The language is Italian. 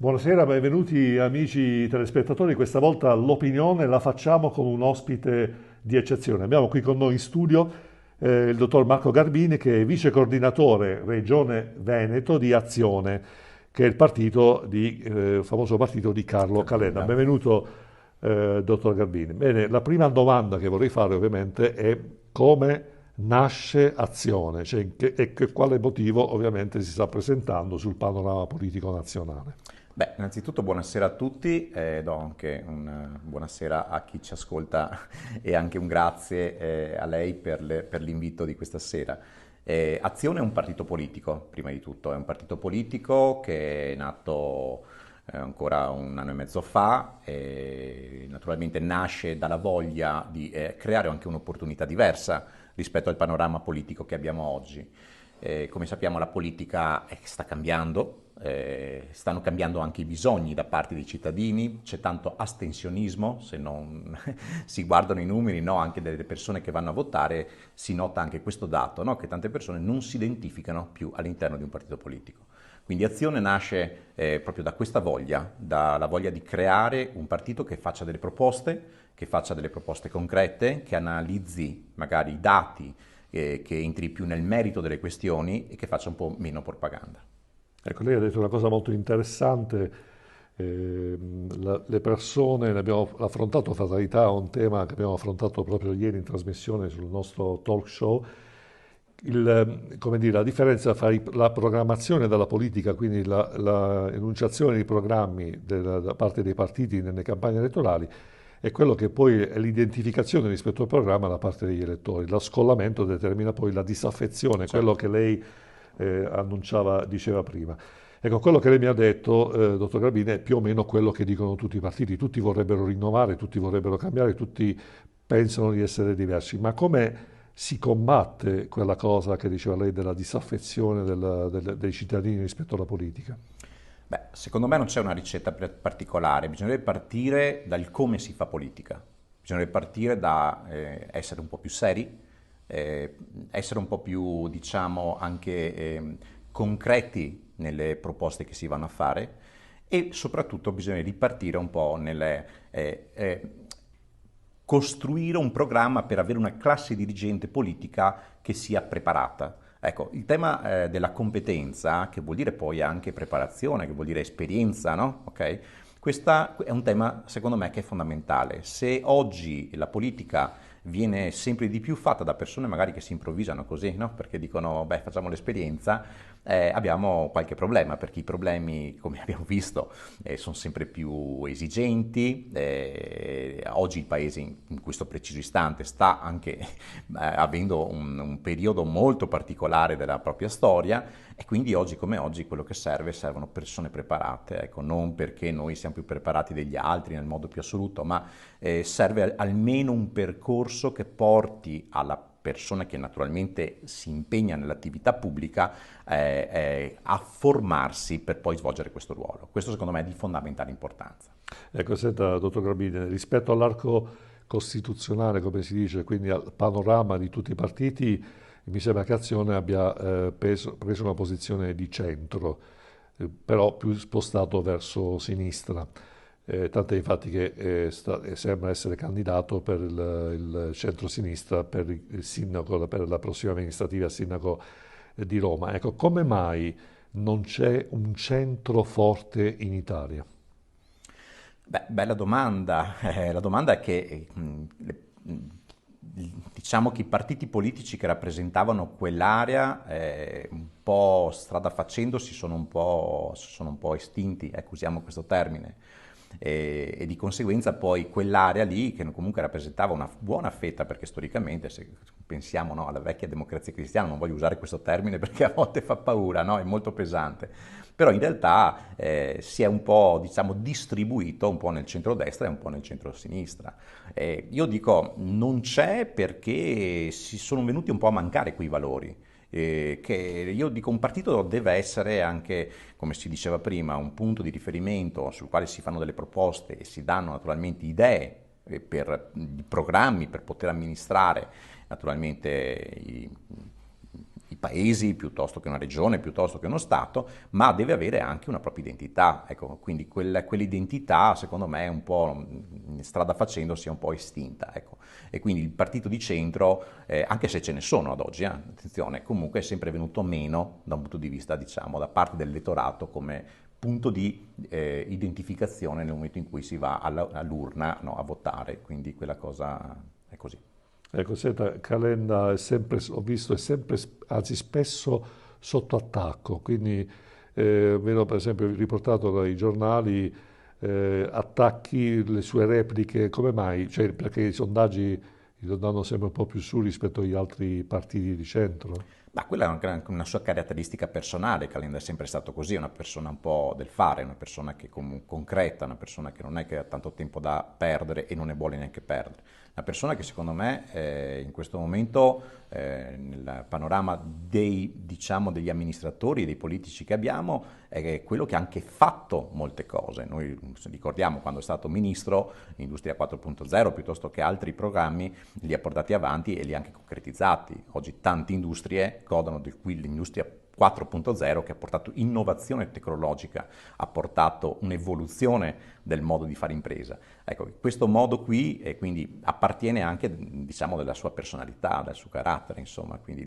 Buonasera, benvenuti amici telespettatori. Questa volta l'opinione la facciamo con un ospite di eccezione. Abbiamo qui con noi in studio il dottor Marco Garbini, che è vice coordinatore Regione Veneto di Azione, che è il famoso partito di Carlo Calenda. Calenda. Benvenuto, dottor Garbini. Bene, la prima domanda che vorrei fare ovviamente è come nasce Azione, cioè quale motivo ovviamente si sta presentando sul panorama politico nazionale. Beh, innanzitutto buonasera a tutti, do anche un buonasera a chi ci ascolta e anche un grazie a lei per l'invito di questa sera. Azione è un partito politico, prima di tutto, è un partito politico che è nato ancora un anno e mezzo fa e naturalmente nasce dalla voglia di creare anche un'opportunità diversa rispetto al panorama politico che abbiamo oggi. Come sappiamo la politica sta cambiando, stanno cambiando anche i bisogni da parte dei cittadini, c'è tanto astensionismo, se non si guardano i numeri, no, anche delle persone che vanno a votare, si nota anche questo dato, no, che tante persone non si identificano più all'interno di un partito politico. Quindi Azione nasce proprio da questa voglia, dalla voglia di creare un partito che faccia delle proposte concrete, che analizzi magari i dati, che entri più nel merito delle questioni e che faccia un po' meno propaganda. Ecco, lei ha detto una cosa molto interessante, le persone, ne abbiamo affrontato fatalità, un tema che abbiamo affrontato proprio ieri in trasmissione sul nostro talk show, come dire, la differenza fra la programmazione della politica, quindi la enunciazione di programmi da parte dei partiti nelle campagne elettorali, e quello che poi è l'identificazione rispetto al programma da parte degli elettori. Lo scollamento determina poi la disaffezione, quello Certo. che lei diceva prima. Ecco, quello che lei mi ha detto, dottor Garbini, è più o meno quello che dicono tutti i partiti. Tutti vorrebbero rinnovare, tutti vorrebbero cambiare, tutti pensano di essere diversi. Ma come si combatte quella cosa che diceva lei della disaffezione dei cittadini rispetto alla politica? Beh, secondo me non c'è una ricetta particolare, bisognerebbe partire dal come si fa politica, bisognerebbe partire da essere un po' più seri, essere un po' più, diciamo, anche concreti nelle proposte che si vanno a fare e soprattutto bisogna ripartire un po' nelle costruire un programma per avere una classe dirigente politica che sia preparata. Ecco, il tema della competenza, che vuol dire poi anche preparazione, che vuol dire esperienza, no? Ok? Questo è un tema, secondo me, che è fondamentale. Se oggi la politica viene sempre di più fatta da persone magari che si improvvisano così, no? Perché dicono, beh, facciamo l'esperienza, abbiamo qualche problema, perché i problemi, come abbiamo visto, sono sempre più esigenti. Oggi il Paese in questo preciso istante sta anche avendo un periodo molto particolare della propria storia e quindi oggi come oggi quello che servono persone preparate, ecco, non perché noi siamo più preparati degli altri nel modo più assoluto, ma serve almeno un percorso che porti alla persona che naturalmente si impegna nell'attività pubblica a formarsi per poi svolgere questo ruolo. Questo secondo me è di fondamentale importanza. Ecco, senta, dottor Garbini, rispetto all'arco costituzionale, come si dice, quindi al panorama di tutti i partiti, mi sembra che Azione abbia preso una posizione di centro, però più spostato verso sinistra. Tant'è infatti che sembra essere candidato per il centro-sinistra per il sindaco, per la prossima amministrativa a sindaco di Roma. Ecco, come mai non c'è un centro forte in Italia? Beh, bella domanda. La domanda è che diciamo che i partiti politici che rappresentavano quell'area un po' strada facendo si sono un po' estinti, ecco, usiamo questo termine. E di conseguenza poi quell'area lì, che comunque rappresentava una buona fetta, perché storicamente, se pensiamo, no, alla vecchia democrazia cristiana, non voglio usare questo termine perché a volte fa paura, no? È molto pesante, però in realtà si è un po', diciamo, distribuito un po' nel centrodestra e un po' nel centrosinistra. Io dico non c'è perché si sono venuti un po' a mancare quei valori. Che io dico un partito deve essere anche, come si diceva prima, un punto di riferimento sul quale si fanno delle proposte e si danno naturalmente idee di programmi per poter amministrare naturalmente paesi, piuttosto che una regione, piuttosto che uno Stato, ma deve avere anche una propria identità. Ecco, quindi quell'identità, secondo me, un po' strada facendo si è un po' estinta. Ecco. E quindi il partito di centro, anche se ce ne sono ad oggi, attenzione, comunque è sempre venuto meno da un punto di vista, diciamo, da parte dell'elettorato come punto di identificazione nel momento in cui si va all'urna, no, a votare, quindi quella cosa è così. Ecco, senta, Calenda è sempre, ho visto, è sempre, anzi spesso sotto attacco, quindi vedo per esempio riportato dai giornali attacchi, le sue repliche, come mai? Cioè, perché i sondaggi lo danno sempre un po' più su rispetto agli altri partiti di centro? Ma quella è anche una sua caratteristica personale, Calenda è sempre stato così, è una persona un po' del fare, una persona che concreta, una persona che non è che ha tanto tempo da perdere e non ne vuole neanche perdere. Una persona che secondo me in questo momento nel panorama diciamo, degli amministratori e dei politici che abbiamo è quello che ha anche fatto molte cose. Noi ricordiamo quando è stato ministro, Industria 4.0 piuttosto che altri programmi li ha portati avanti e li ha anche concretizzati. Oggi tante industrie godano di qui l'industria 4.0 che ha portato innovazione tecnologica, ha portato un'evoluzione del modo di fare impresa. Ecco, questo modo qui quindi appartiene anche, diciamo, della sua personalità, del suo carattere, insomma, quindi